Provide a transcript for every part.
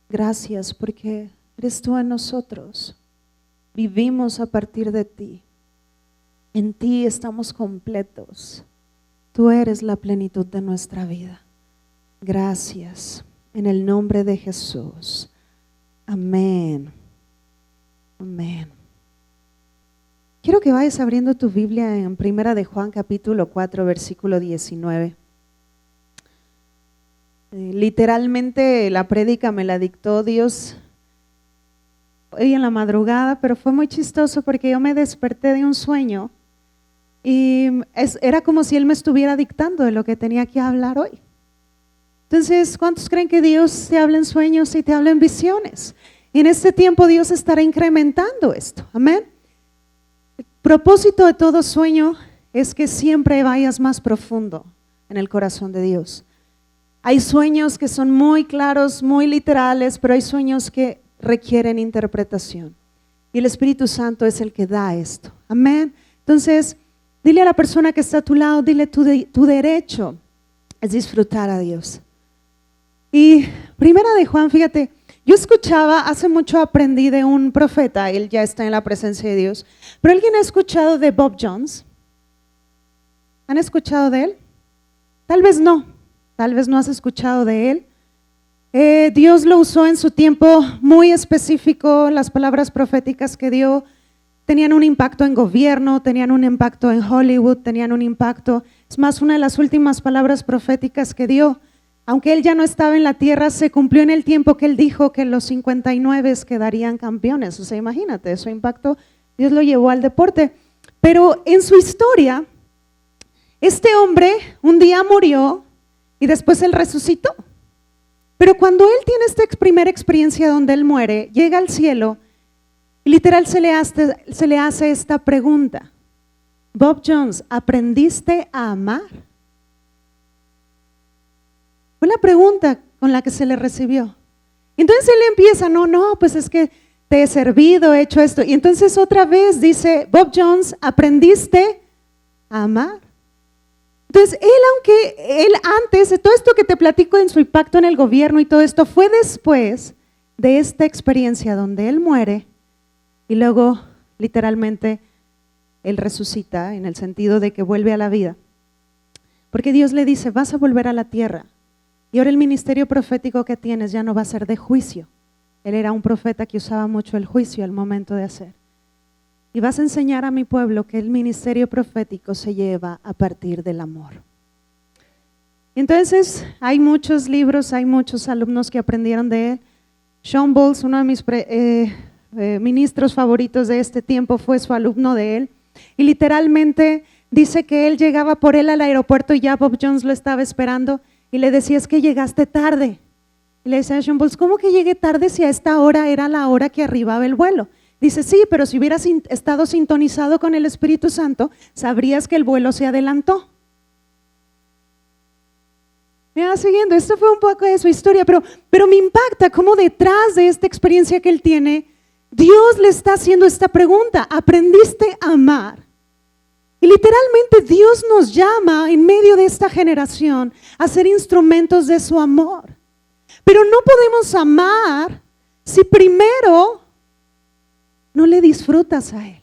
Gracias porque eres tú en nosotros. Vivimos a partir de ti. En ti estamos completos. Tú eres la plenitud de nuestra vida. Gracias. En el nombre de Jesús. Amén. Amén. Quiero que vayas abriendo tu Biblia en 1 de Juan capítulo 4 versículo 19. Literalmente la prédica me la dictó Dios hoy en la madrugada, pero fue muy chistoso porque yo me desperté de un sueño y era como si Él me estuviera dictando de lo que tenía que hablar hoy. Entonces, ¿cuántos creen que Dios te habla en sueños y te habla en visiones? Y en este tiempo Dios estará incrementando esto, amén. El propósito de todo sueño es que siempre vayas más profundo en el corazón de Dios. Hay sueños que son muy claros, muy literales, pero hay sueños que requieren interpretación. Y el Espíritu Santo es el que da esto. Amén. Entonces, dile a la persona que está a tu lado, dile tu derecho es disfrutar a Dios. Y 1 de Juan, fíjate, yo escuchaba, hace mucho aprendí de un profeta, él ya está en la presencia de Dios, pero ¿alguien ha escuchado de Bob Jones? ¿Han escuchado de él? Tal vez no has escuchado de él. Dios lo usó en su tiempo muy específico, las palabras proféticas que dio tenían un impacto en gobierno, tenían un impacto en Hollywood, tenían un impacto, es más, una de las últimas palabras proféticas que dio, aunque él ya no estaba en la tierra, se cumplió en el tiempo que él dijo que los 59 quedarían campeones. O sea, imagínate, su impacto, Dios lo llevó al deporte. Pero en su historia, este hombre un día murió y después él resucitó. Pero cuando él tiene esta primera experiencia donde él muere, llega al cielo y literal se le hace esta pregunta: Bob Jones, ¿aprendiste a amar? Fue la pregunta con la que se le recibió. Entonces él empieza, pues es que te he servido, he hecho esto. Y entonces otra vez dice, Bob Jones, ¿aprendiste a amar? Entonces él antes de todo esto que te platico en su impacto en el gobierno y todo esto, fue después de esta experiencia donde él muere y luego literalmente él resucita, en el sentido de que vuelve a la vida. Porque Dios le dice, vas a volver a la tierra. Y ahora el ministerio profético que tienes ya no va a ser de juicio. Él era un profeta que usaba mucho el juicio al momento de hacer. Y vas a enseñar a mi pueblo que el ministerio profético se lleva a partir del amor. Entonces, hay muchos libros, hay muchos alumnos que aprendieron de él. Shawn Bolz, uno de mis ministros favoritos de este tiempo, fue su alumno de él. Y literalmente dice que él llegaba por él al aeropuerto y ya Bob Jones lo estaba esperando y le decía, es que llegaste tarde. Y le decía a Shawn Bolz, ¿cómo que llegué tarde si a esta hora era la hora que arribaba el vuelo? Dice, sí, pero si hubieras estado sintonizado con el Espíritu Santo, sabrías que el vuelo se adelantó. Me va siguiendo, esto fue un poco de su historia, pero me impacta cómo detrás de esta experiencia que él tiene, Dios le está haciendo esta pregunta, ¿aprendiste a amar? Y literalmente Dios nos llama en medio de esta generación a ser instrumentos de su amor. Pero no podemos amar si primero no le disfrutas a Él.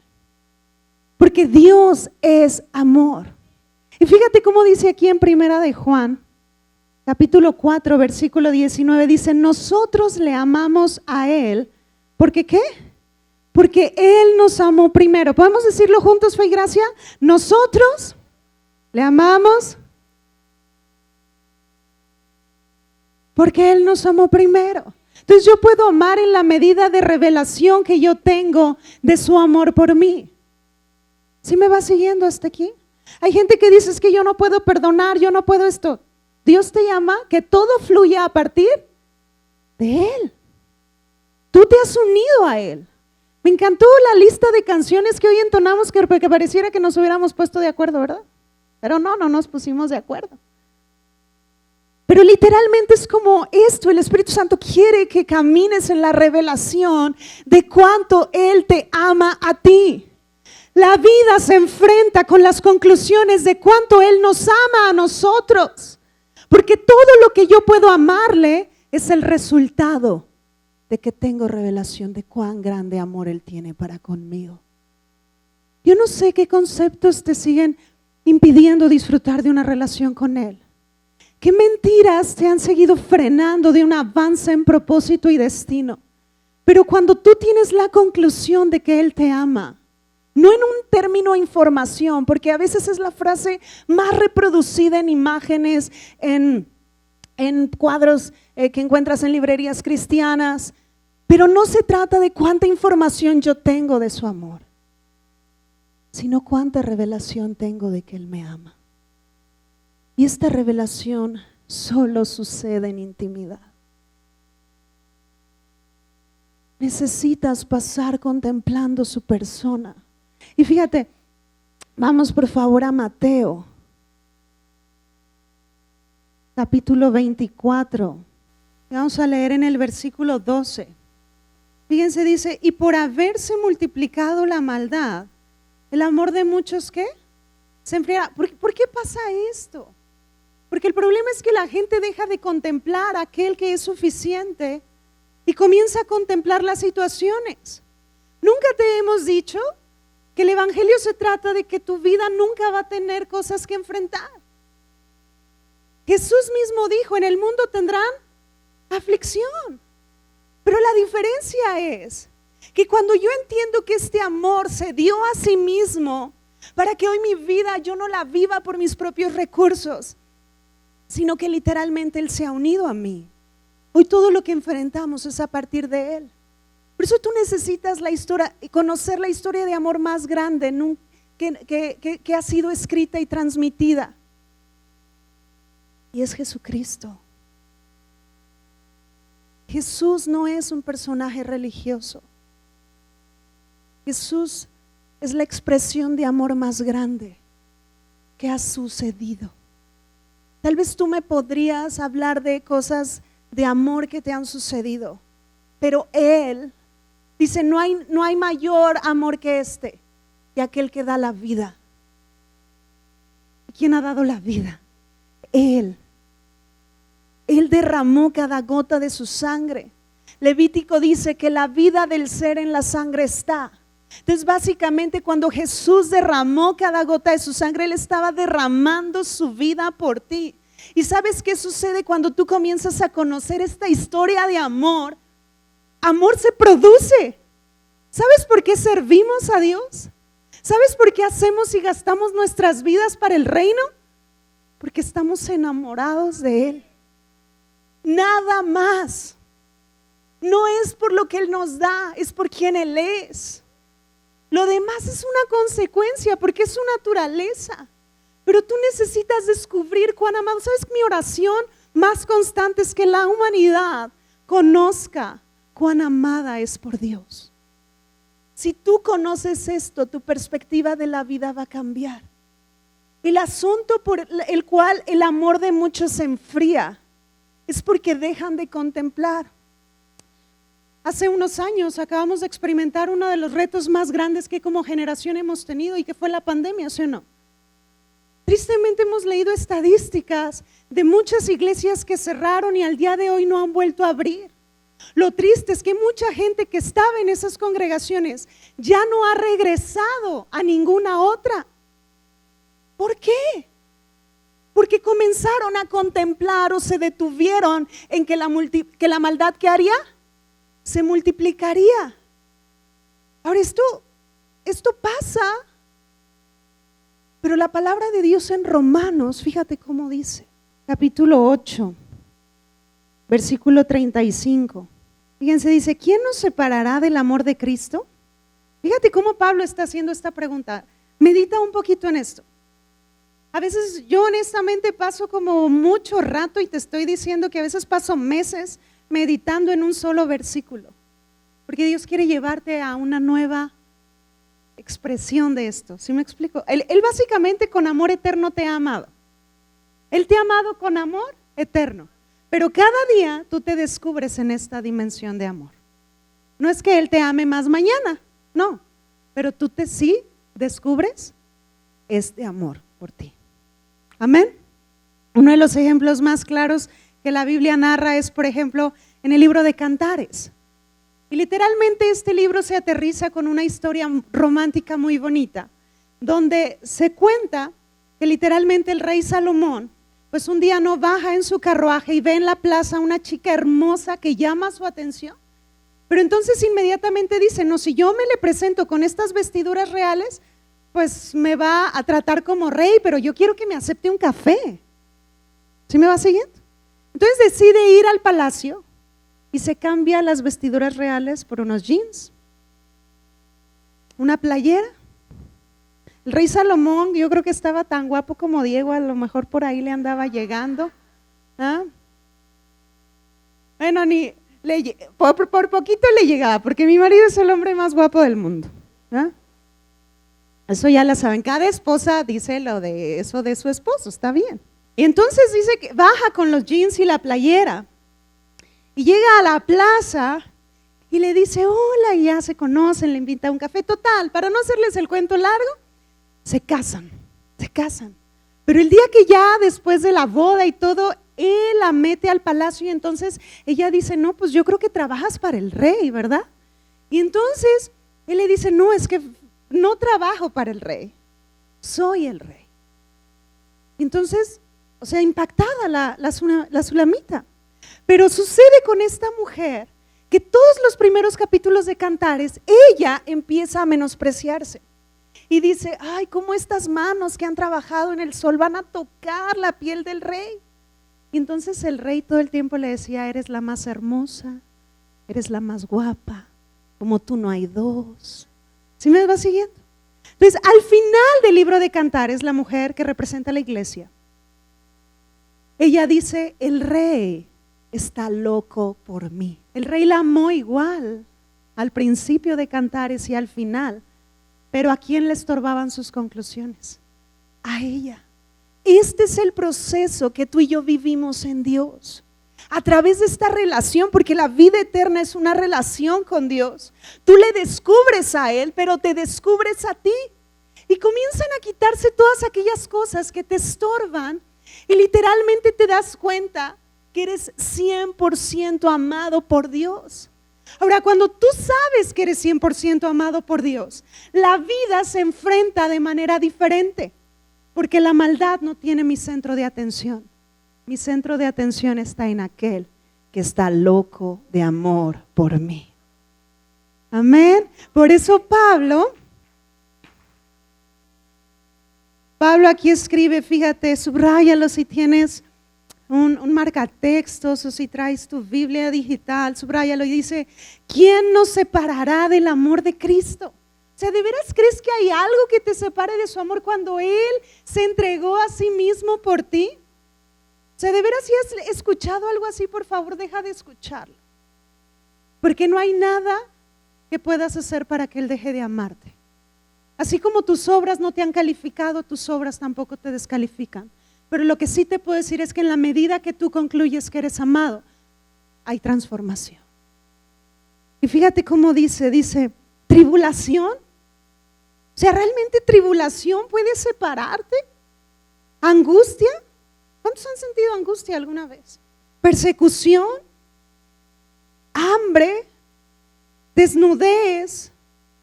Porque Dios es amor. Y fíjate cómo dice aquí en 1 de Juan, capítulo 4, versículo 19, dice, nosotros le amamos a Él. ¿Porque qué? Porque Él nos amó primero. ¿Podemos decirlo juntos, fe y gracia? Nosotros le amamos porque Él nos amó primero. Entonces yo puedo amar en la medida de revelación que yo tengo de su amor por mí. ¿Sí me va siguiendo hasta aquí? Hay gente que dice, es que yo no puedo perdonar, yo no puedo esto. Dios te llama que todo fluya a partir de Él. Tú te has unido a Él. Me encantó la lista de canciones que hoy entonamos, que pareciera que nos hubiéramos puesto de acuerdo, ¿verdad? Pero no nos pusimos de acuerdo. Pero literalmente es como esto, el Espíritu Santo quiere que camines en la revelación de cuánto Él te ama a ti. La vida se enfrenta con las conclusiones de cuánto Él nos ama a nosotros. Porque todo lo que yo puedo amarle es el resultado de que tengo revelación de cuán grande amor Él tiene para conmigo. Yo no sé qué conceptos te siguen impidiendo disfrutar de una relación con Él. ¿Qué mentiras te han seguido frenando de un avance en propósito y destino? Pero cuando tú tienes la conclusión de que Él te ama, no en un término de información, porque a veces es la frase más reproducida en imágenes, en cuadros que encuentras en librerías cristianas, pero no se trata de cuánta información yo tengo de su amor, sino cuánta revelación tengo de que Él me ama. Y esta revelación solo sucede en intimidad. Necesitas pasar contemplando su persona. Y fíjate, vamos por favor a Mateo, capítulo 24. Vamos a leer en el versículo 12. Fíjense, dice, y por haberse multiplicado la maldad, el amor de muchos, ¿qué? Se enfriará. ¿Por qué pasa esto? Porque el problema es que la gente deja de contemplar a aquel que es suficiente y comienza a contemplar las situaciones. ¿Nunca te hemos dicho que el evangelio se trata de que tu vida nunca va a tener cosas que enfrentar? Jesús mismo dijo, en el mundo tendrán aflicción. Pero la diferencia es que cuando yo entiendo que este amor se dio a sí mismo para que hoy mi vida yo no la viva por mis propios recursos, sino que literalmente Él se ha unido a mí. Hoy todo lo que enfrentamos es a partir de Él. Por eso tú necesitas la historia, conocer la historia de amor más grande que ha sido escrita y transmitida. Y es Jesucristo. Jesús no es un personaje religioso. Jesús es la expresión de amor más grande que ha sucedido. Tal vez tú me podrías hablar de cosas de amor que te han sucedido, pero Él dice, no hay mayor amor que este, que aquel que da la vida. ¿Quién ha dado la vida? Él. Él derramó cada gota de su sangre. Levítico dice que la vida del ser en la sangre está. Entonces básicamente cuando Jesús derramó cada gota de su sangre, Él estaba derramando su vida por ti. ¿Y sabes qué sucede cuando tú comienzas a conocer esta historia de amor? Amor se produce. ¿Sabes por qué servimos a Dios? ¿Sabes por qué hacemos y gastamos nuestras vidas para el reino? Porque estamos enamorados de Él. Nada más. No es por lo que Él nos da, es por quien Él es. Lo demás es una consecuencia porque es su naturaleza. Pero tú necesitas descubrir cuán amado. ¿Sabes? Mi oración más constante es que la humanidad conozca cuán amada es por Dios. Si tú conoces esto, tu perspectiva de la vida va a cambiar. El asunto por el cual el amor de muchos se enfría es porque dejan de contemplar. Hace unos años acabamos de experimentar uno de los retos más grandes que como generación hemos tenido y que fue la pandemia, ¿sí o no? Tristemente hemos leído estadísticas de muchas iglesias que cerraron y al día de hoy no han vuelto a abrir. Lo triste es que mucha gente que estaba en esas congregaciones ya no ha regresado a ninguna otra. ¿Por qué? Porque comenzaron a contemplar o se detuvieron en que la maldad, ¿qué haría? Se multiplicaría. Ahora esto pasa, pero la palabra de Dios en Romanos, fíjate cómo dice, capítulo 8, versículo 35. Fíjense, dice, ¿quién nos separará del amor de Cristo? Fíjate cómo Pablo está haciendo esta pregunta. Medita un poquito en esto. A veces yo honestamente paso como mucho rato y te estoy diciendo que a veces paso meses meditando en un solo versículo, porque Dios quiere llevarte a una nueva expresión de esto. ¿Sí me explico? Él básicamente con amor eterno te ha amado. Él te ha amado con amor eterno, pero cada día tú te descubres en esta dimensión de amor. No es que Él te ame más mañana, no, pero tú sí descubres este amor por ti. Amén. Uno de los ejemplos más claros que la Biblia narra es, por ejemplo, en el libro de Cantares. Y literalmente este libro se aterriza con una historia romántica muy bonita, donde se cuenta que literalmente el rey Salomón, pues un día no baja en su carruaje y ve en la plaza una chica hermosa que llama su atención. Pero entonces inmediatamente dice, no, si yo me le presento con estas vestiduras reales, pues me va a tratar como rey, pero yo quiero que me acepte un café. ¿Sí me va siguiendo? Entonces decide ir al palacio y se cambia las vestiduras reales por unos jeans, una playera. El rey Salomón, yo creo que estaba tan guapo como Diego, a lo mejor por ahí le andaba llegando. ¿Ah? Bueno, por poquito le llegaba, porque mi marido es el hombre más guapo del mundo. ¿Ah? Eso ya la saben, cada esposa dice lo de eso de su esposo, está bien. Y entonces dice que baja con los jeans y la playera y llega a la plaza y le dice hola, y ya se conocen, le invita a un café. Total, para no hacerles el cuento largo, se casan. Pero el día que ya después de la boda y todo, él la mete al palacio y entonces ella dice, no, pues yo creo que trabajas para el rey, ¿verdad? Y entonces él le dice, no, es que no trabajo para el rey, soy el rey. Entonces, o sea, impactada la sulamita. Pero sucede con esta mujer que todos los primeros capítulos de Cantares, ella empieza a menospreciarse. Y dice, ay, cómo estas manos que han trabajado en el sol van a tocar la piel del rey. Y entonces el rey todo el tiempo le decía, eres la más hermosa, eres la más guapa, como tú no hay dos. ¿Sí me va siguiendo? Entonces, al final del libro de Cantares, la mujer que representa a la iglesia, ella dice, el rey está loco por mí. El rey la amó igual al principio de Cantares y al final. Pero ¿a quién le estorbaban sus conclusiones? A ella. Este es el proceso que tú y yo vivimos en Dios. A través de esta relación, porque la vida eterna es una relación con Dios. Tú le descubres a Él, pero te descubres a ti. Y comienzan a quitarse todas aquellas cosas que te estorban. Y literalmente te das cuenta que eres 100% amado por Dios. Ahora, cuando tú sabes que eres 100% amado por Dios, la vida se enfrenta de manera diferente, porque la maldad no tiene mi centro de atención. Mi centro de atención está en aquel que está loco de amor por mí. Amén. Por eso Pablo aquí escribe, fíjate, subráyalo si tienes un marcatextos o si traes tu Biblia digital, subráyalo y dice, ¿quién nos separará del amor de Cristo? O sea, ¿de veras crees que hay algo que te separe de su amor cuando Él se entregó a sí mismo por ti? O sea, ¿de veras si has escuchado algo así? Por favor, deja de escucharlo. Porque no hay nada que puedas hacer para que Él deje de amarte. Así como tus obras no te han calificado, tus obras tampoco te descalifican. Pero lo que sí te puedo decir es que en la medida que tú concluyes que eres amado, hay transformación. Y fíjate cómo dice, tribulación. O sea, ¿realmente tribulación puede separarte? ¿Angustia? ¿Cuántos han sentido angustia alguna vez? ¿Persecución? ¿Hambre? ¿Desnudez?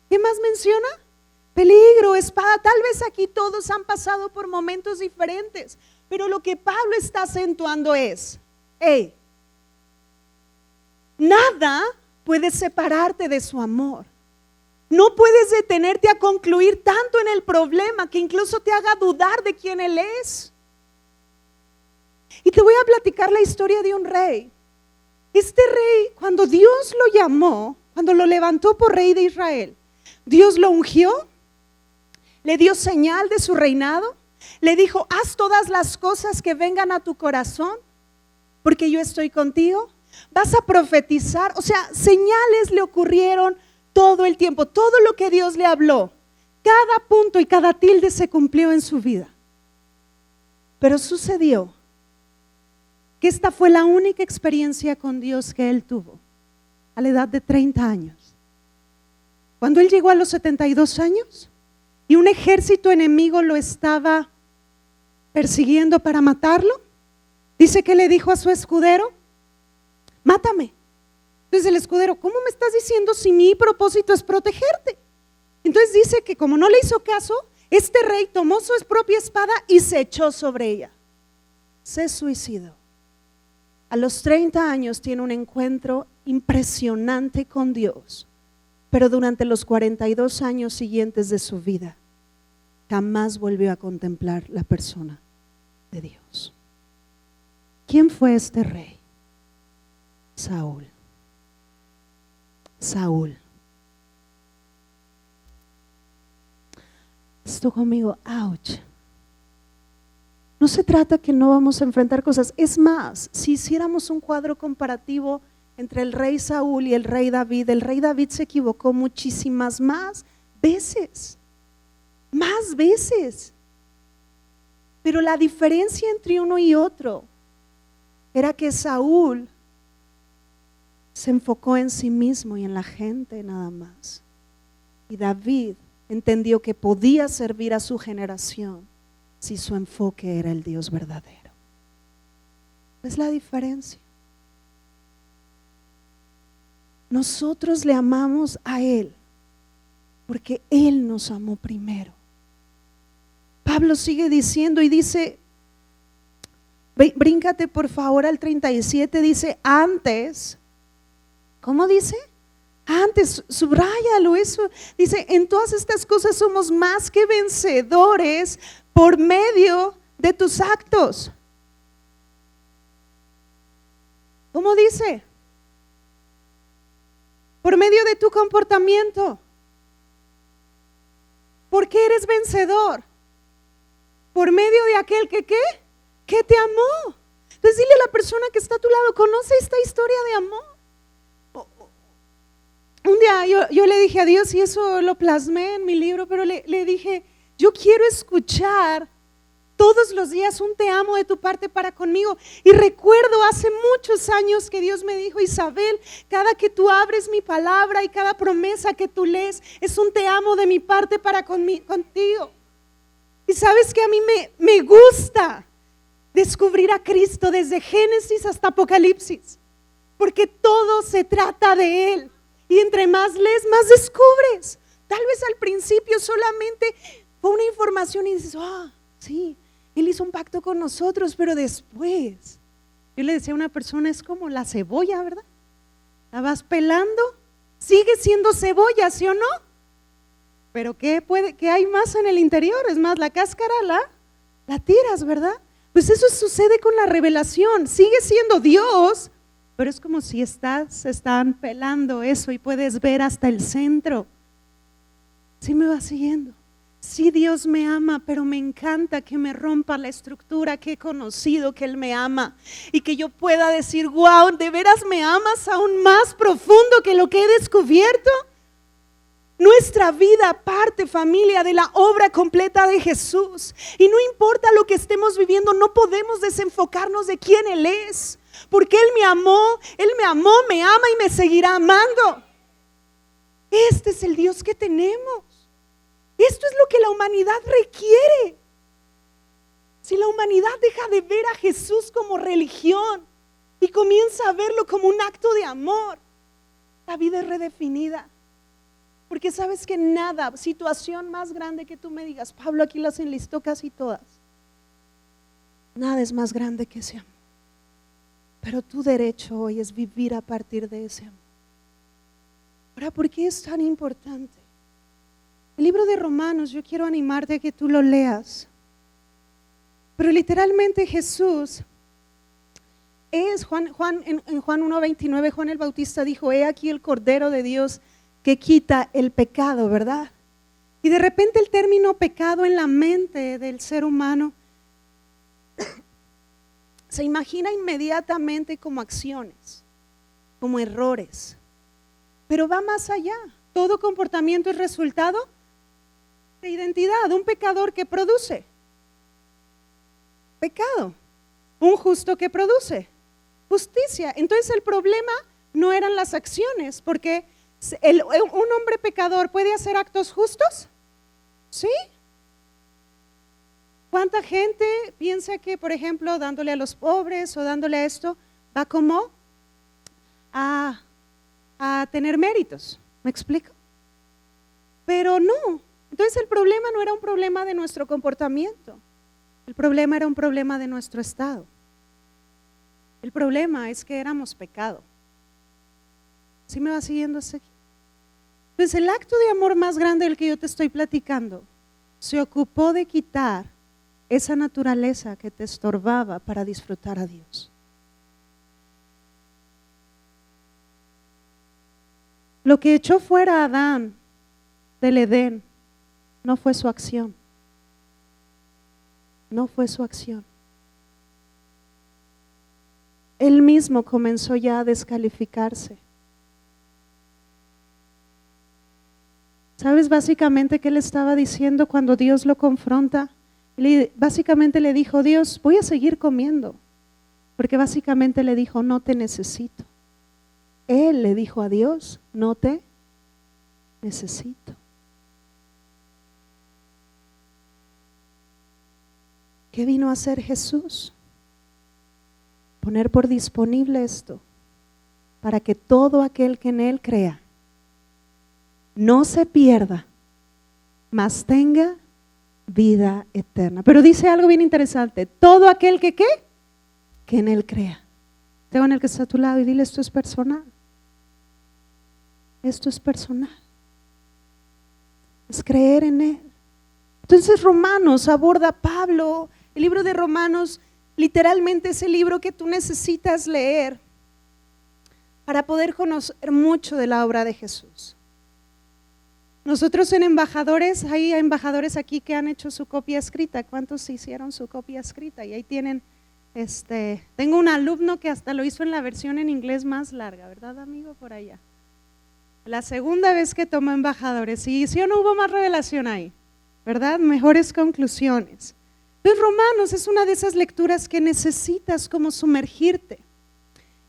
¿Qué más menciona? Peligro, espada. Tal vez aquí todos han pasado por momentos diferentes, pero lo que Pablo está acentuando es, nada puede separarte de su amor. No puedes detenerte a concluir tanto en el problema que incluso te haga dudar de quién Él es. Y te voy a platicar la historia de un rey. Este rey, cuando Dios lo llamó, cuando lo levantó por rey de Israel, Dios lo ungió, le dio señal de su reinado, le dijo, haz todas las cosas que vengan a tu corazón, porque yo estoy contigo. Vas a profetizar, o sea, señales le ocurrieron todo el tiempo, todo lo que Dios le habló, cada punto y cada tilde se cumplió en su vida. Pero sucedió que esta fue la única experiencia con Dios que él tuvo a la edad de 30 años. Cuando él llegó a los 72 años y un ejército enemigo lo estaba persiguiendo para matarlo, dice que le dijo a su escudero, mátame, Entonces el escudero, ¿cómo me estás diciendo si mi propósito es protegerte? Entonces dice que como no le hizo caso, este rey tomó su propia espada y se echó sobre ella. Se suicidó. A los 30 años tiene un encuentro impresionante con Dios, pero durante los 42 años siguientes de su vida, jamás volvió a contemplar la persona de Dios. ¿Quién fue este rey? Saúl. Saúl. Esto conmigo, ouch. No se trata que no vamos a enfrentar cosas. Es más, si hiciéramos un cuadro comparativo entre el rey Saúl y el rey David se equivocó muchísimas más veces. Más veces. Pero la diferencia entre uno y otro era que Saúl se enfocó en sí mismo y en la gente nada más. Y David entendió que podía servir a su generación si su enfoque era el Dios verdadero. ¿Ves la diferencia? Nosotros le amamos a Él porque Él nos amó primero. Pablo sigue diciendo y dice, bríncate por favor al 37, dice antes, ¿cómo dice? Antes, subráyalo eso, dice en todas estas cosas somos más que vencedores por medio de tus actos. ¿Cómo dice? Por medio de tu comportamiento. ¿Por qué eres vencedor? Por medio de aquel que ¿qué? Que te amó. Entonces dile a la persona que está a tu lado, ¿conoce esta historia de amor? Un día yo le dije a Dios, y eso lo plasmé en mi libro, pero le dije, yo quiero escuchar todos los días un te amo de tu parte para conmigo. Y recuerdo hace muchos años que Dios me dijo, Isabel, cada que tú abres mi palabra y cada promesa que tú lees es un te amo de mi parte para contigo. Y sabes que a mí me gusta descubrir a Cristo desde Génesis hasta Apocalipsis, porque todo se trata de Él. Y entre más lees, más descubres. Tal vez al principio solamente fue una información y dices, sí, Él hizo un pacto con nosotros, pero después, yo le decía a una persona, es como la cebolla, ¿verdad? La vas pelando, sigue siendo cebolla, ¿sí o no? Pero ¿qué hay más en el interior? Es más, la cáscara la tiras, ¿verdad? Pues eso sucede con la revelación, sigue siendo Dios, pero es como si están pelando eso y puedes ver hasta el centro. ¿Sí me va siguiendo? Sí, Dios me ama, pero me encanta que me rompa la estructura que he conocido que Él me ama y que yo pueda decir, wow, ¿de veras me amas aún más profundo que lo que he descubierto? Nuestra vida parte, familia, de la obra completa de Jesús, y no importa lo que estemos viviendo, no podemos desenfocarnos de quién Él es, porque Él me amó, me ama y me seguirá amando. Este es el Dios que tenemos. Esto es lo que la humanidad requiere. Si la humanidad deja de ver a Jesús como religión y comienza a verlo como un acto de amor, la vida es redefinida. Porque sabes que nada, situación más grande que tú me digas, Pablo aquí las enlistó casi todas, nada es más grande que ese amor. Pero tu derecho hoy es vivir a partir de ese amor. Ahora, ¿por qué es tan importante? El libro de Romanos, yo quiero animarte a que tú lo leas. Pero literalmente Jesús es, en Juan 1:29, Juan el Bautista dijo, he aquí el Cordero de Dios que quita el pecado, ¿verdad? Y de repente el término pecado en la mente del ser humano se imagina inmediatamente como acciones, como errores, pero va más allá. Todo comportamiento es resultado de identidad. Un pecador que produce pecado, un justo que produce justicia. Entonces el problema no eran las acciones, porque un hombre pecador puede hacer actos justos, ¿sí? ¿Cuánta gente piensa que, por ejemplo, dándole a los pobres o dándole a esto, va como a tener méritos. ¿Me explico? Pero no. Entonces el problema no era un problema de nuestro comportamiento. El problema era un problema de nuestro estado. El problema es que éramos pecado. ¿Sí me va siguiendo hasta aquí? Entonces el acto de amor más grande del que yo te estoy platicando se ocupó de quitar esa naturaleza que te estorbaba para disfrutar a Dios. Lo que echó fuera a Adán del Edén no fue su acción. No fue su acción. Él mismo comenzó ya a descalificarse. ¿Sabes básicamente qué le estaba diciendo cuando Dios lo confronta? Básicamente le dijo: Dios, voy a seguir comiendo, porque básicamente le dijo: no te necesito. Él le dijo a Dios: no te necesito. ¿Qué vino a hacer Jesús? Poner por disponible esto, para que todo aquel que en Él crea no se pierda, mas tenga vida eterna. Pero dice algo bien interesante: todo aquel que ¿qué? Que en Él crea. Tengo en el que está a tu lado y dile: esto es personal. Esto es personal. Es creer en Él. Entonces Romanos aborda Pablo. El libro de Romanos literalmente es el libro que tú necesitas leer para poder conocer mucho de la obra de Jesús. Nosotros en Embajadores, hay embajadores aquí que han hecho su copia escrita. ¿Cuántos hicieron su copia escrita? Y ahí tienen, tengo un alumno que hasta lo hizo en la versión en inglés más larga, ¿verdad, amigo? Por allá. La segunda vez que tomó Embajadores, y sí o no hubo más revelación ahí, ¿verdad? Mejores conclusiones. Entonces Romanos es una de esas lecturas que necesitas como sumergirte.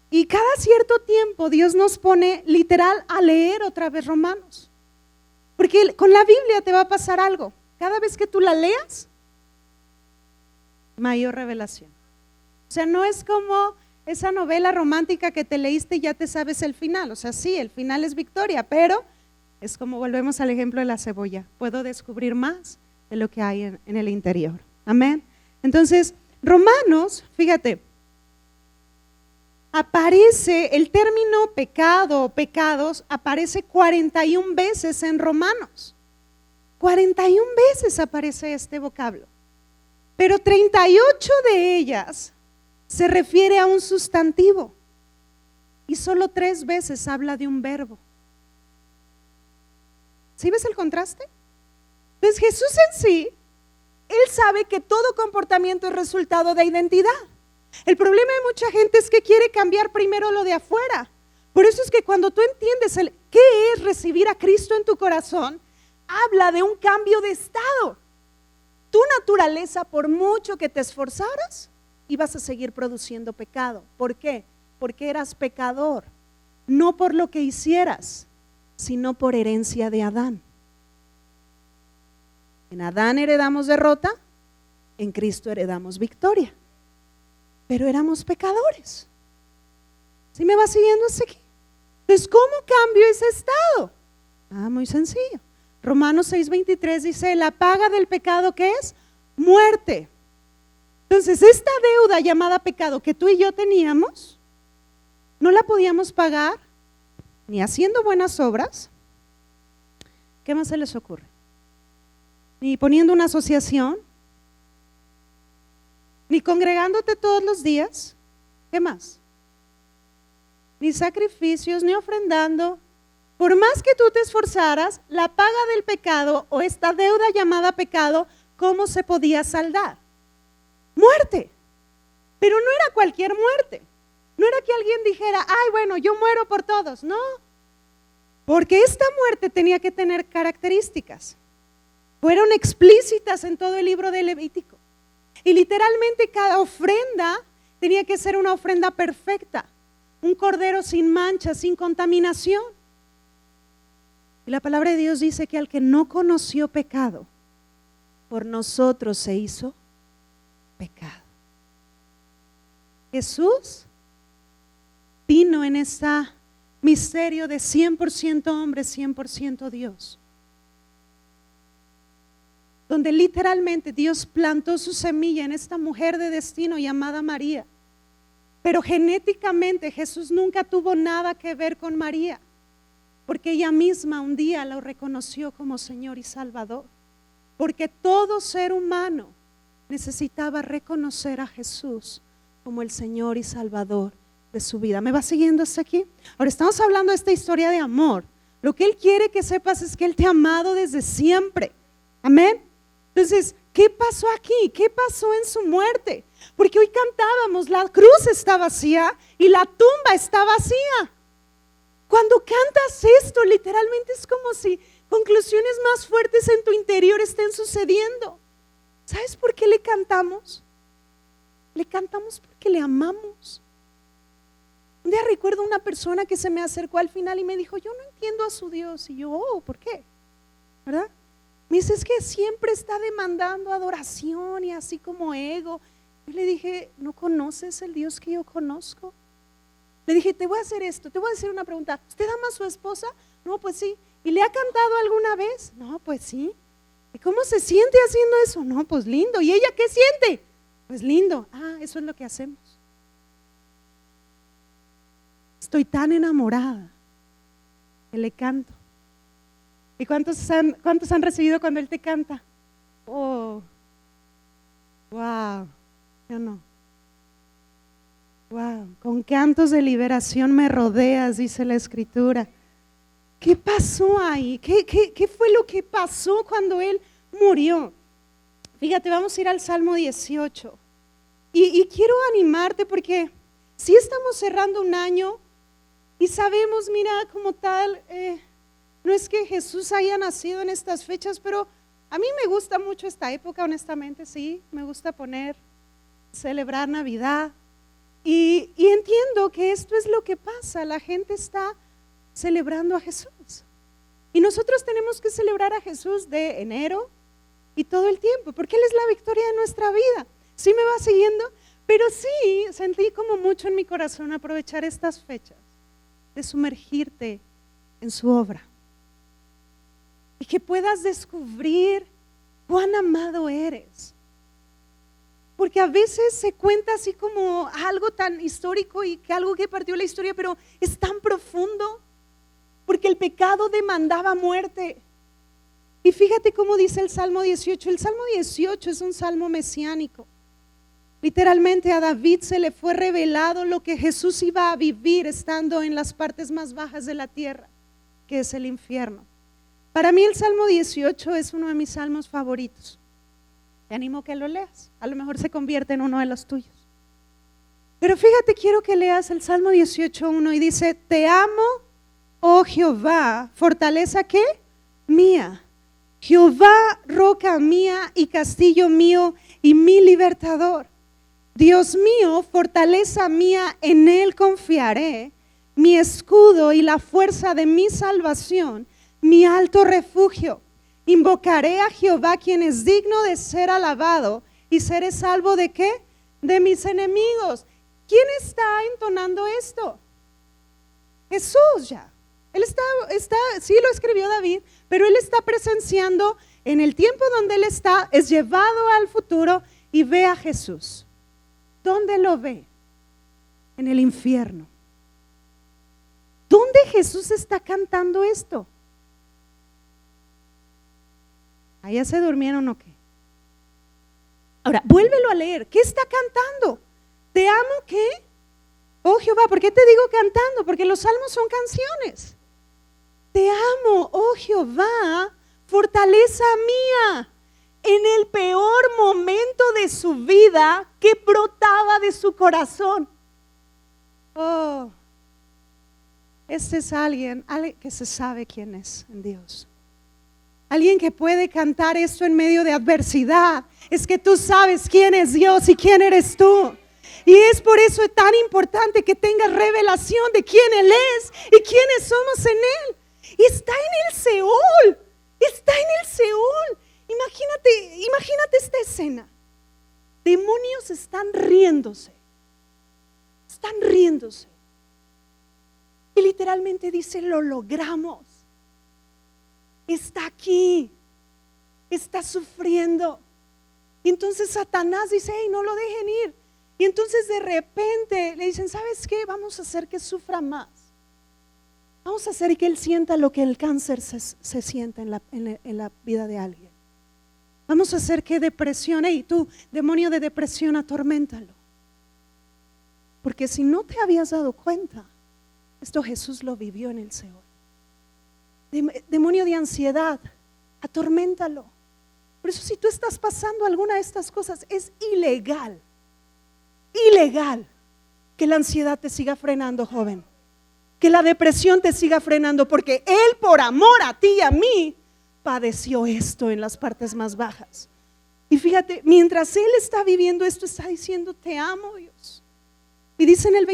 Y cada cierto tiempo Dios nos pone literal a leer otra vez Romanos. Porque con la Biblia te va a pasar algo. Cada vez que tú la leas, mayor revelación. O sea, no es como esa novela romántica que te leíste y ya te sabes el final. O sea, sí, el final es victoria, pero es como volvemos al ejemplo de la cebolla. Puedo descubrir más de lo que hay en el interior. Amén. Entonces, Romanos, fíjate, aparece el término pecado o pecados, aparece 41 veces en Romanos. 41 veces aparece este vocablo. Pero 38 de ellas se refiere a un sustantivo y solo 3 veces habla de un verbo. ¿Sí ves el contraste? Pues Jesús en sí, Él sabe que todo comportamiento es resultado de identidad. El problema de mucha gente es que quiere cambiar primero lo de afuera. Por eso es que cuando tú entiendes qué es recibir a Cristo en tu corazón, habla de un cambio de estado. Tu naturaleza, por mucho que te esforzaras, ibas a seguir produciendo pecado. ¿Por qué? Porque eras pecador, no por lo que hicieras, sino por herencia de Adán. En Adán heredamos derrota, en Cristo heredamos victoria. Pero éramos pecadores. ¿Sí me va siguiendo hasta aquí? Entonces, ¿cómo cambio ese estado? Muy sencillo. Romanos 6:23 dice: la paga del pecado, ¿qué es? Muerte. Entonces, esta deuda llamada pecado que tú y yo teníamos, no la podíamos pagar ni haciendo buenas obras. ¿Qué más se les ocurre? Ni poniendo una asociación, ni congregándote todos los días. ¿Qué más? Ni sacrificios, ni ofrendando. Por más que tú te esforzaras, la paga del pecado o esta deuda llamada pecado, ¿cómo se podía saldar? Muerte. Pero no era cualquier muerte. No era que alguien dijera: ay, bueno, yo muero por todos. No. Porque esta muerte tenía que tener características. Fueron explícitas en todo el libro de Levítico. Y literalmente cada ofrenda tenía que ser una ofrenda perfecta. Un cordero sin mancha, sin contaminación. Y la palabra de Dios dice que al que no conoció pecado, por nosotros se hizo pecado. Jesús vino en esta misterio de 100% hombre, 100% Dios. Donde literalmente Dios plantó su semilla en esta mujer de destino llamada María. Pero genéticamente Jesús nunca tuvo nada que ver con María, porque ella misma un día lo reconoció como Señor y Salvador. Porque todo ser humano necesitaba reconocer a Jesús como el Señor y Salvador de su vida. ¿Me va siguiendo hasta aquí? Ahora estamos hablando de esta historia de amor. Lo que Él quiere que sepas es que Él te ha amado desde siempre. Amén. Entonces, ¿qué pasó aquí? ¿Qué pasó en su muerte? Porque hoy cantábamos, la cruz está vacía y la tumba está vacía. Cuando cantas esto, literalmente es como si conclusiones más fuertes en tu interior estén sucediendo. ¿Sabes por qué le cantamos? Le cantamos porque le amamos. Un día recuerdo una persona que se me acercó al final y me dijo, yo no entiendo a su Dios. Y yo, ¿por qué? ¿Verdad? Me dice, es que siempre está demandando adoración y así como ego. Yo le dije, ¿no conoces el Dios que yo conozco? Le dije, te voy a hacer esto, te voy a decir una pregunta. ¿Usted ama a su esposa? No, pues sí. ¿Y le ha cantado alguna vez? No, pues sí. ¿Y cómo se siente haciendo eso? No, pues lindo. ¿Y ella qué siente? Pues lindo. Ah, eso es lo que hacemos. Estoy tan enamorada que le canto. ¿Y cuántos han recibido cuando Él te canta? Oh, wow, yo no. Wow, con cantos de liberación me rodeas, dice la Escritura. ¿Qué pasó ahí? ¿Qué fue lo que pasó cuando Él murió? Fíjate, vamos a ir al Salmo 18. Y quiero animarte porque si estamos cerrando un año y sabemos, mira, como tal, no es que Jesús haya nacido en estas fechas, pero a mí me gusta mucho esta época, honestamente, sí, me gusta celebrar Navidad. Y entiendo que esto es lo que pasa, la gente está celebrando a Jesús. Y nosotros tenemos que celebrar a Jesús de enero y todo el tiempo, porque Él es la victoria de nuestra vida. ¿Sí me va siguiendo? Pero sí, sentí como mucho en mi corazón aprovechar estas fechas, de sumergirte en su obra. Y que puedas descubrir cuán amado eres. Porque a veces se cuenta así como algo tan histórico y que algo que partió la historia, pero es tan profundo. Porque el pecado demandaba muerte. Y fíjate cómo dice el Salmo 18. El Salmo 18 es un salmo mesiánico. Literalmente a David se le fue revelado lo que Jesús iba a vivir estando en las partes más bajas de la tierra, que es el infierno. Para mí el Salmo 18 es uno de mis salmos favoritos. Te animo a que lo leas, a lo mejor se convierte en uno de los tuyos. Pero fíjate, quiero que leas el Salmo 18:1 y dice, te amo, oh Jehová, fortaleza ¿qué? Mía. Jehová, roca mía y castillo mío y mi libertador. Dios mío, fortaleza mía, en Él confiaré, mi escudo y la fuerza de mi salvación, mi alto refugio. Invocaré a Jehová, quien es digno de ser alabado, y seré salvo ¿de qué? De mis enemigos. ¿Quién está entonando esto? Jesús ya. Él está, sí lo escribió David, pero Él está presenciando en el tiempo donde Él está, es llevado al futuro y ve a Jesús. ¿Dónde lo ve? En el infierno. ¿Dónde Jesús está cantando esto? ¿Allá se durmieron o qué? Ahora, vuélvelo a leer. ¿Qué está cantando? ¿Te amo qué? Oh Jehová, ¿por qué te digo cantando? Porque los salmos son canciones. Te amo, oh Jehová, fortaleza mía. En el peor momento de su vida, que brotaba de su corazón. Oh, este es alguien que se sabe quién es en Dios. Alguien que puede cantar esto en medio de adversidad. Es que tú sabes quién es Dios y quién eres tú. Y es por eso tan importante que tengas revelación de quién Él es y quiénes somos en Él. Y está en el Seol. Está en el Seol. Imagínate esta escena. Demonios están riéndose. Están riéndose. Y literalmente dice, lo logramos. Está aquí, está sufriendo. Y entonces Satanás dice, hey, no lo dejen ir. Y entonces de repente le dicen, ¿sabes qué? Vamos a hacer que sufra más. Vamos a hacer que él sienta lo que el cáncer se sienta en la vida de alguien. Vamos a hacer que depresión, hey, tú, demonio de depresión, atorméntalo. Porque si no te habías dado cuenta, esto Jesús lo vivió en el Seol. Demonio de ansiedad, atorméntalo. Por eso si tú estás pasando alguna de estas cosas, es ilegal que la ansiedad te siga frenando, joven, que la depresión te siga frenando, porque Él por amor a ti y a mí padeció esto en las partes más bajas. Y fíjate, mientras Él está viviendo esto, está diciendo, te amo, Dios. Y dice en el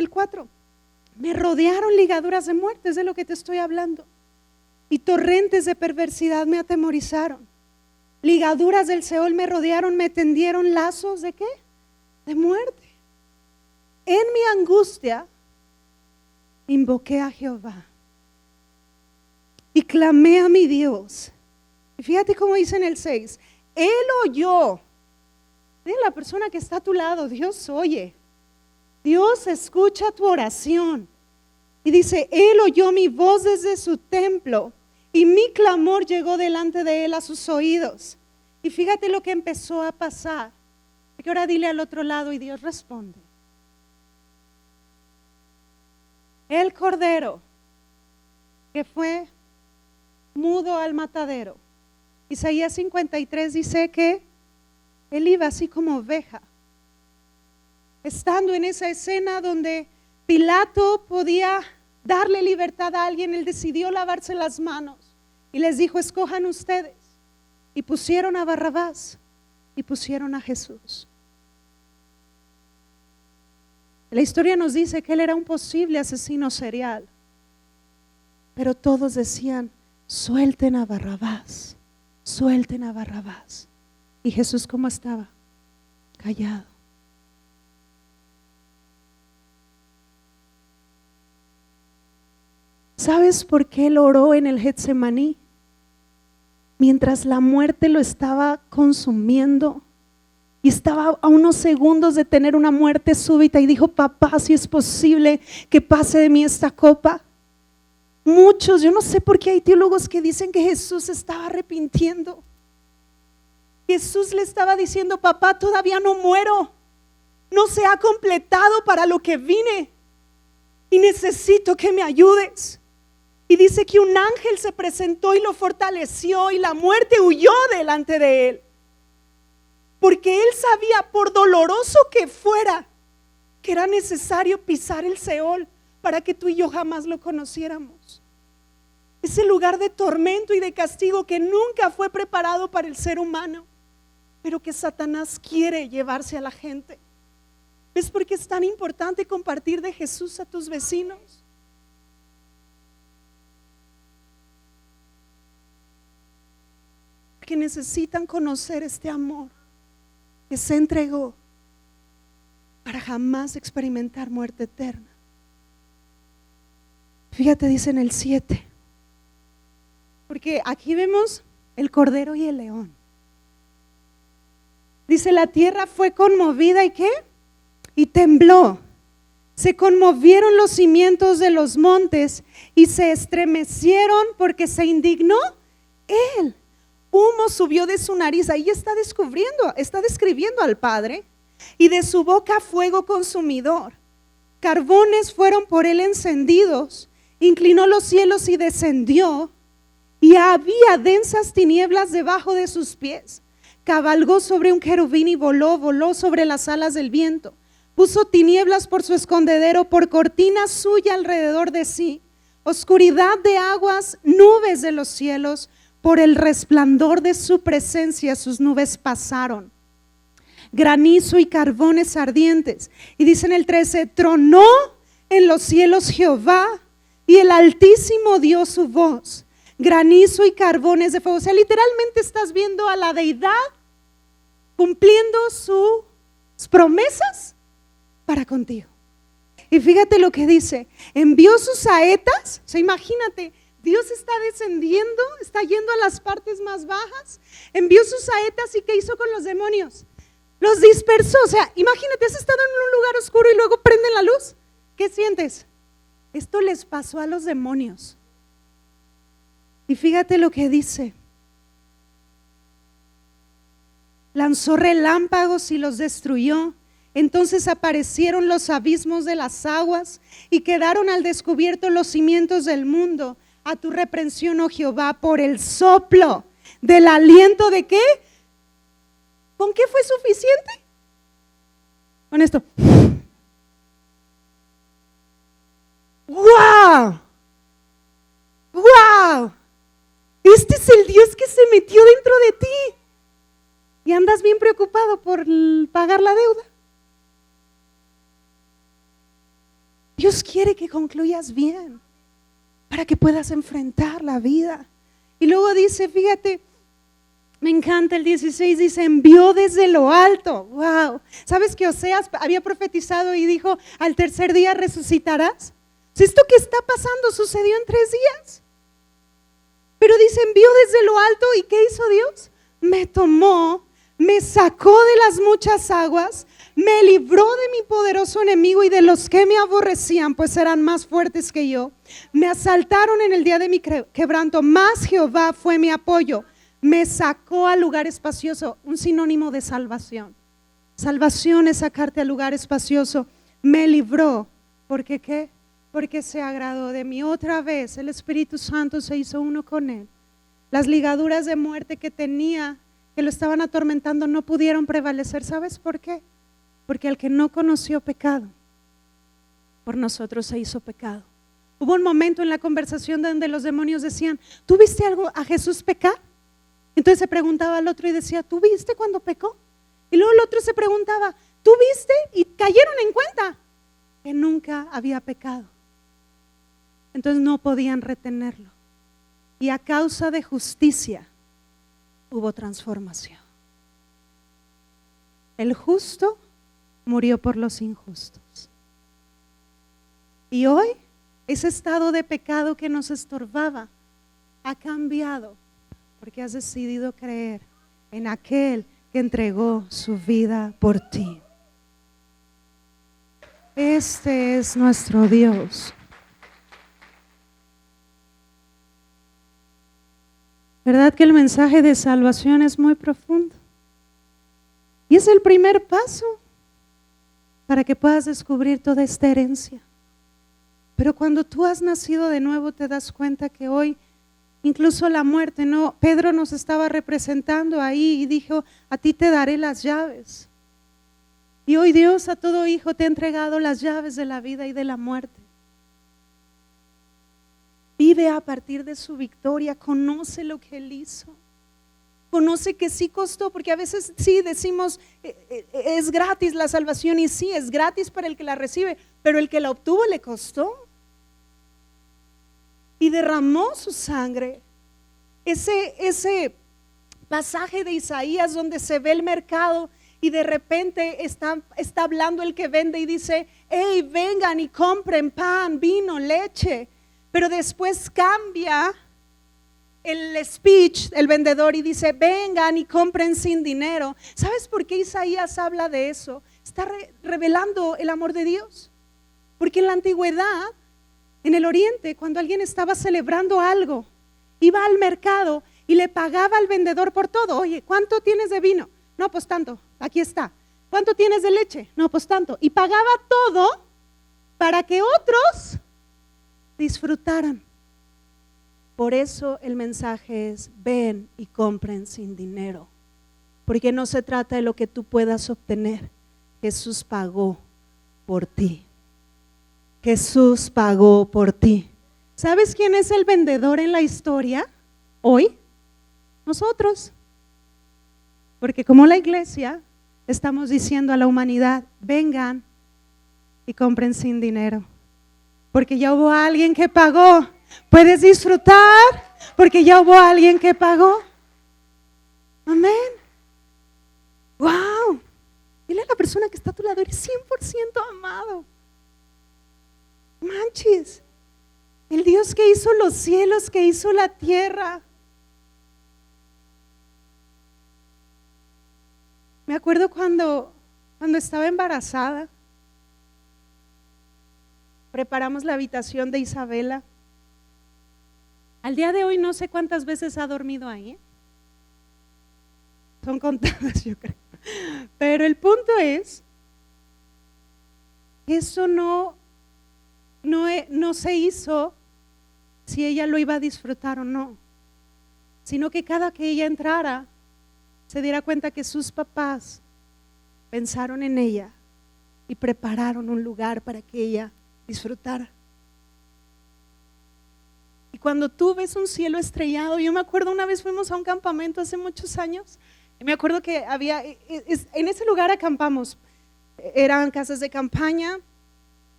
4, me rodearon ligaduras de muerte, es de lo que te estoy hablando, y torrentes de perversidad me atemorizaron. Ligaduras del Seol me rodearon, me tendieron lazos ¿de qué? De muerte. En mi angustia invoqué a Jehová y clamé a mi Dios. Y fíjate cómo dice en el 6, Él oyó. Dile a la persona que está a tu lado, Dios oye. Dios escucha tu oración. Y dice, Él oyó mi voz desde su templo y mi clamor llegó delante de Él a sus oídos. Y fíjate lo que empezó a pasar. Porque ahora dile al otro lado y Dios responde. El cordero que fue mudo al matadero. Isaías 53 dice que Él iba así como oveja. Estando en esa escena donde Pilato podía darle libertad a alguien, Él decidió lavarse las manos y les dijo, escojan ustedes. Y pusieron a Barrabás y pusieron a Jesús. La historia nos dice que Él era un posible asesino serial, pero todos decían, suelten a Barrabás, suelten a Barrabás. Y Jesús, ¿cómo estaba? Callado. ¿Sabes por qué Él oró en el Getsemaní? Mientras la muerte lo estaba consumiendo y estaba a unos segundos de tener una muerte súbita, y dijo, papá, si es posible que pase de mí esta copa. Muchos, yo no sé por qué hay teólogos que dicen que Jesús se estaba arrepintiendo. Jesús le estaba diciendo, papá, todavía no muero, no se ha completado para lo que vine y necesito que me ayudes. Y dice que un ángel se presentó y lo fortaleció y la muerte huyó delante de él. Porque él sabía, por doloroso que fuera, que era necesario pisar el Seol para que tú y yo jamás lo conociéramos. Ese lugar de tormento y de castigo que nunca fue preparado para el ser humano, pero que Satanás quiere llevarse a la gente. ¿Ves por qué es tan importante compartir de Jesús a tus vecinos? Que necesitan conocer este amor que se entregó para jamás experimentar muerte eterna. Fíjate, dice en el 7, porque aquí vemos el cordero y el león. Dice, la tierra fue conmovida y ¿qué? Y tembló. Se conmovieron los cimientos de los montes y se estremecieron porque se indignó Él. Humo subió de su nariz, ahí está describiendo al Padre, y de su boca fuego consumidor. Carbones fueron por él encendidos, inclinó los cielos y descendió, y había densas tinieblas debajo de sus pies. Cabalgó sobre un querubín y voló sobre las alas del viento. Puso tinieblas por su escondedero, por cortina suya alrededor de sí. Oscuridad de aguas, nubes de los cielos. Por el resplandor de su presencia sus nubes pasaron. Granizo y carbones ardientes. Y dice en el 13, tronó en los cielos Jehová y el Altísimo dio su voz. Granizo y carbones de fuego. O sea, literalmente estás viendo a la deidad cumpliendo sus promesas para contigo. Y fíjate lo que dice, envió sus saetas, o sea, imagínate, Dios está descendiendo, está yendo a las partes más bajas, envió sus saetas y ¿qué hizo con los demonios? Los dispersó, o sea, imagínate, has estado en un lugar oscuro y luego prenden la luz, ¿qué sientes? Esto les pasó a los demonios. Y fíjate lo que dice, lanzó relámpagos y los destruyó. Entonces aparecieron los abismos de las aguas y quedaron al descubierto los cimientos del mundo. A tu reprensión, oh Jehová, por el soplo del aliento ¿de qué? ¿Con qué fue suficiente? Con esto. ¡Wow! ¡Wow! Este es el Dios que se metió dentro de ti. Y andas bien preocupado por pagar la deuda. Dios quiere que concluyas bien para que puedas enfrentar la vida. Y luego dice, fíjate, me encanta el 16, dice, envió desde lo alto. Wow. ¿Sabes que Oseas había profetizado y dijo, al tercer día resucitarás? Esto que está pasando sucedió en 3 días. Pero dice, envió desde lo alto, ¿y qué hizo Dios? Me tomó, me sacó de las muchas aguas, me libró de mi poderoso enemigo y de los que me aborrecían, pues eran más fuertes que yo. Me asaltaron en el día de mi quebranto, mas Jehová fue mi apoyo. Me sacó a lugar espacioso, un sinónimo de salvación. Salvación es sacarte a lugar espacioso. Me libró, ¿porque qué? Porque se agradó de mí. Otra vez el Espíritu Santo se hizo uno con él. Las ligaduras de muerte que tenía, que lo estaban atormentando, no pudieron prevalecer. ¿Sabes por qué? Porque el que no conoció pecado, por nosotros se hizo pecado. Hubo un momento en la conversación donde los demonios decían, ¿tú viste algo a Jesús pecar? Entonces se preguntaba al otro y decía, ¿tú viste cuando pecó? Y luego el otro se preguntaba, ¿tú viste? Y cayeron en cuenta que nunca había pecado. Entonces no podían retenerlo. Y a causa de justicia hubo transformación. El justo murió por los injustos. Y hoy ese estado de pecado que nos estorbaba ha cambiado porque has decidido creer en aquel que entregó su vida por ti. Este es nuestro Dios. ¿Verdad que el mensaje de salvación es muy profundo? Y es el primer paso para que puedas descubrir toda esta herencia. Pero cuando tú has nacido de nuevo te das cuenta que hoy incluso la muerte, no, Pedro nos estaba representando ahí y dijo, a ti te daré las llaves. Y hoy Dios a todo hijo te ha entregado las llaves de la vida y de la muerte. Vive a partir de su victoria, conoce lo que Él hizo. Conoce que sí costó, porque a veces sí decimos es gratis la salvación, y sí, es gratis para el que la recibe, pero el que la obtuvo le costó. Y derramó su sangre. Ese pasaje de Isaías donde se ve el mercado y de repente está hablando el que vende y dice, hey, vengan y compren pan, vino, leche. Pero después cambia el speech, el vendedor, y dice, vengan y compren sin dinero. ¿Sabes por qué Isaías habla de eso? Está revelando el amor de Dios. Porque en la antigüedad, en el oriente, cuando alguien estaba celebrando algo, iba al mercado y le pagaba al vendedor por todo. Oye, ¿cuánto tienes de vino? No, pues tanto, aquí está. ¿Cuánto tienes de leche? No, pues tanto. Y pagaba todo para que otros disfrutaran. Por eso el mensaje es, ven y compren sin dinero, porque no se trata de lo que tú puedas obtener. Jesús pagó por ti. Jesús pagó por ti. ¿Sabes quién es el vendedor en la historia hoy? Nosotros. Porque como la iglesia estamos diciendo a la humanidad, vengan y compren sin dinero, porque ya hubo alguien que pagó. Puedes disfrutar porque ya hubo alguien que pagó. Amén. Wow. Dile a la persona que está a tu lado, eres 100% amado. manches, el Dios que hizo los cielos, que hizo la tierra. Me acuerdo cuando estaba embarazada, preparamos la habitación de Isabela. Al día de hoy no sé cuántas veces ha dormido ahí, ¿eh? Son contadas, yo creo. Pero el punto es que eso no se hizo si ella lo iba a disfrutar o no, sino que cada que ella entrara se diera cuenta que sus papás pensaron en ella y prepararon un lugar para que ella disfrutara. Y cuando tú ves un cielo estrellado, yo me acuerdo una vez fuimos a un campamento hace muchos años, y me acuerdo que en ese lugar acampamos, eran casas de campaña.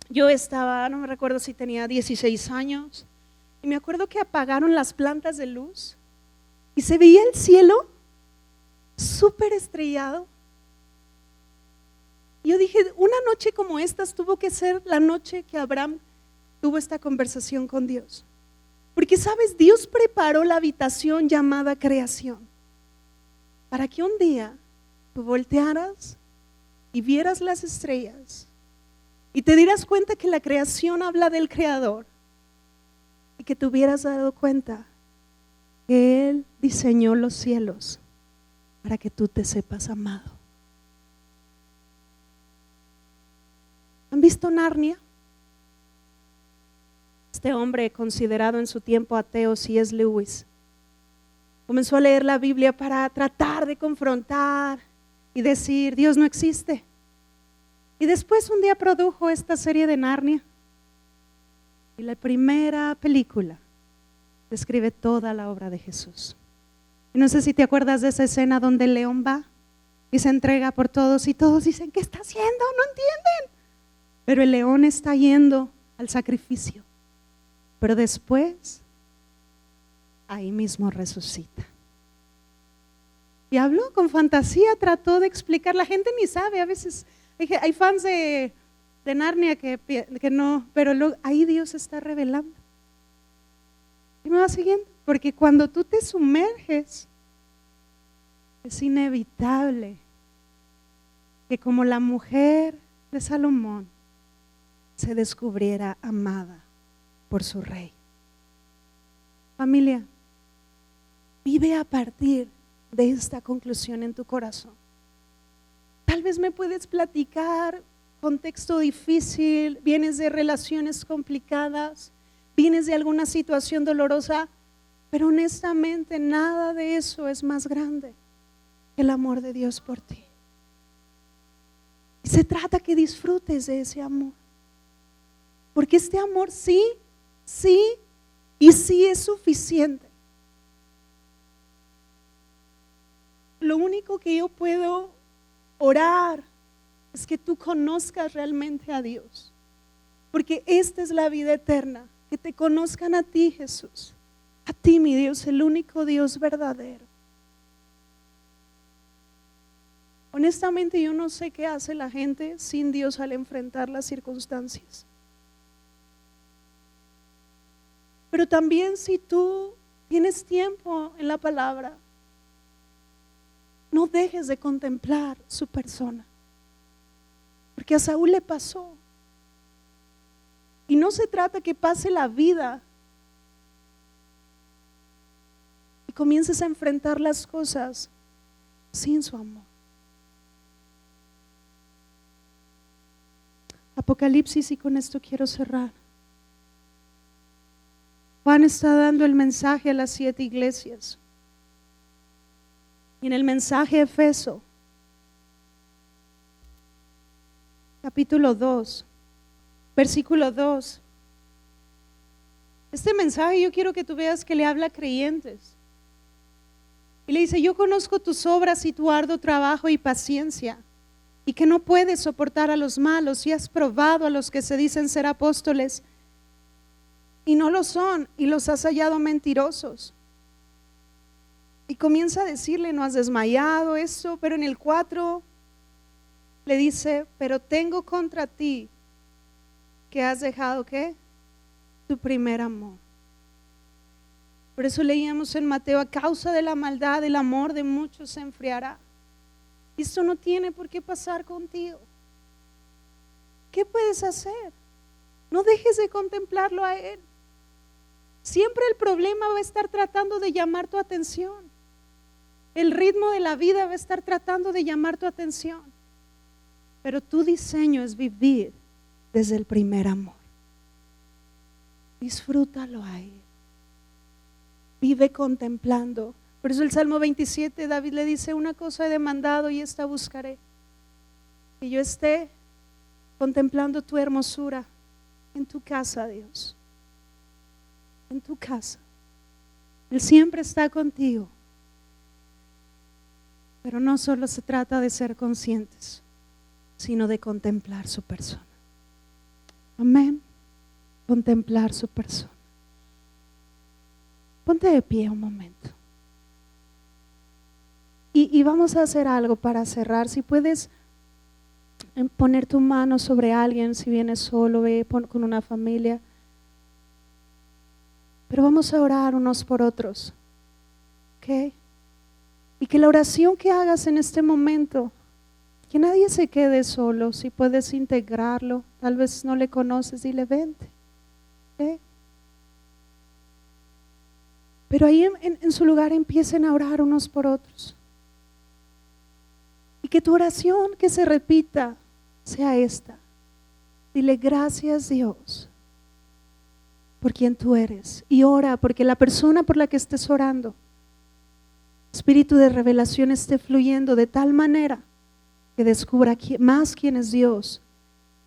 Yo estaba, no me recuerdo si tenía 16 años, y me acuerdo que apagaron las plantas de luz y se veía el cielo súper estrellado. Yo dije, una noche como estas tuvo que ser la noche que Abraham tuvo esta conversación con Dios. Porque sabes, Dios preparó la habitación llamada creación para que un día tú voltearas y vieras las estrellas y te dieras cuenta que la creación habla del Creador, y que te hubieras dado cuenta que Él diseñó los cielos para que tú te sepas amado. ¿Han visto Narnia? Este hombre considerado en su tiempo ateo, C.S. Lewis, comenzó a leer la Biblia para tratar de confrontar y decir, Dios no existe. Y después un día produjo esta serie de Narnia, y la primera película describe toda la obra de Jesús. Y no sé si te acuerdas de esa escena donde el león va y se entrega por todos y todos dicen, ¿qué está haciendo? No entienden. Pero el león está yendo al sacrificio, pero después ahí mismo resucita. Y habló con fantasía, trató de explicar, la gente ni sabe, a veces hay fans de Narnia que no, pero ahí Dios está revelando. Y me va siguiendo, porque cuando tú te sumerges, es inevitable que como la mujer de Salomón se descubriera amada por su rey. Familia, vive a partir de esta conclusión en tu corazón. Tal vez me puedes platicar contexto difícil, vienes de relaciones complicadas, vienes de alguna situación dolorosa, pero honestamente nada de eso es más grande que el amor de Dios por ti. Y se trata que disfrutes de ese amor, porque este amor sí y sí es suficiente. Lo único que yo puedo orar es que tú conozcas realmente a Dios, porque esta es la vida eterna, que te conozcan a ti, Jesús, a ti, mi Dios, el único Dios verdadero. Honestamente, yo no sé qué hace la gente sin Dios al enfrentar las circunstancias. Pero también si tú tienes tiempo en la palabra, no dejes de contemplar su persona, porque a Saúl le pasó. Y no se trata que pase la vida y comiences a enfrentar las cosas sin su amor. Apocalipsis, y con esto quiero cerrar. Juan está dando el mensaje a las 7 iglesias. Y en el mensaje de Efeso, capítulo 2, versículo 2. Este mensaje yo quiero que tú veas que le habla a creyentes. Y le dice, yo conozco tus obras y tu arduo trabajo y paciencia, y que no puedes soportar a los malos, y has probado a los que se dicen ser apóstoles y no lo son, y los has hallado mentirosos. Y comienza a decirle, no has desmayado esto, pero en el 4 le dice, pero tengo contra ti que has dejado ¿qué? tu primer amor. Por eso leíamos en Mateo, a causa de la maldad, el amor de muchos se enfriará. Esto no tiene por qué pasar contigo. ¿Qué puedes hacer? No dejes de contemplarlo a Él. Siempre el problema va a estar tratando de llamar tu atención. El ritmo de la vida va a estar tratando de llamar tu atención. Pero tu diseño es vivir desde el primer amor. Disfrútalo a Él. Vive contemplando. Por eso el Salmo 27, David le dice: una cosa he demandado y esta buscaré, que yo esté contemplando tu hermosura en tu casa, Dios. En tu casa. Él siempre está contigo. Pero no solo se trata de ser conscientes, sino de contemplar su persona. Amén. Contemplar su persona. Ponte de pie un momento. Y vamos a hacer algo para cerrar. Si puedes poner tu mano sobre alguien, si vienes solo, ve con una familia. Pero vamos a orar unos por otros. ¿Ok? Y que la oración que hagas en este momento, que nadie se quede solo. Si puedes integrarlo, tal vez no le conoces, dile vente. ¿Ok? Pero ahí en su lugar empiecen a orar unos por otros. Y que tu oración que se repita sea esta. Dile: gracias, Dios, por quien tú eres. Y ora porque la persona por la que estés orando, espíritu de revelación esté fluyendo de tal manera que descubra más quién es Dios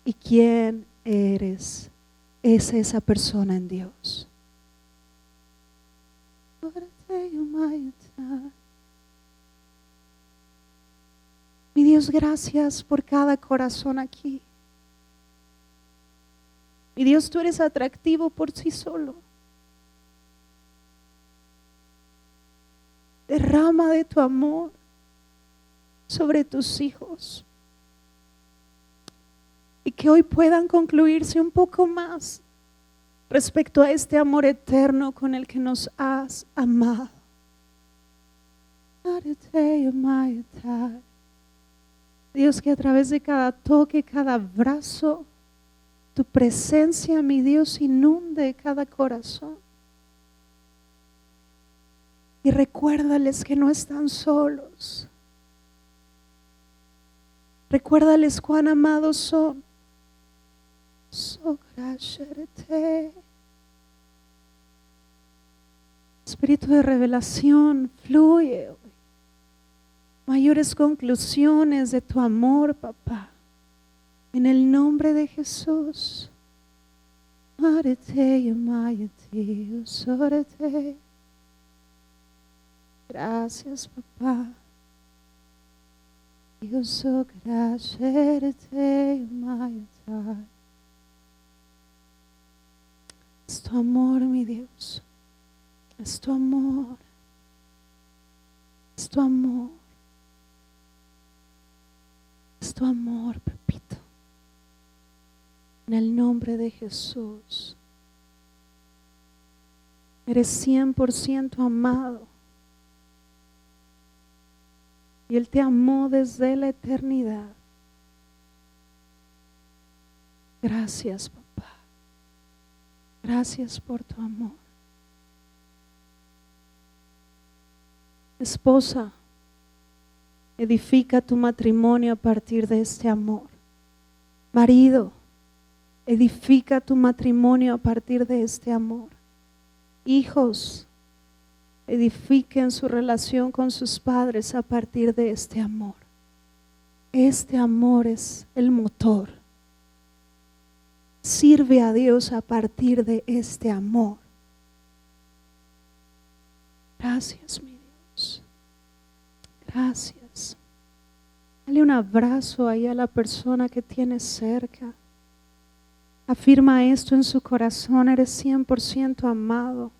y quién eres. Es esa persona en Dios. Mi Dios, gracias por cada corazón aquí. Mi Dios, tú eres atractivo por sí solo. Derrama de tu amor sobre tus hijos y que hoy puedan concluirse un poco más respecto a este amor eterno con el que nos has amado. Dios, que a través de cada toque, cada abrazo, tu presencia, mi Dios, inunde cada corazón. Y recuérdales que no están solos. Recuérdales cuán amados son. Espíritu de revelación, fluye hoy. Mayores conclusiones de tu amor, papá. En el nombre de Jesús. Gracias, papá. Es tu amor, mi Dios. Es tu amor. Es tu amor. Es tu amor, Pepito. En el nombre de Jesús. Eres 100% amado. Y Él te amó desde la eternidad. Gracias, papá. Gracias por tu amor. Esposa, edifica tu matrimonio a partir de este amor. Marido, edifica tu matrimonio a partir de este amor. Hijos, edifiquen su relación con sus padres a partir de este amor. Este amor es el motor. Sirve a Dios a partir de este amor. Gracias, mi Dios. Gracias. Dale un abrazo ahí a la persona que tienes cerca. Afirma esto en su corazón: eres 100% amado.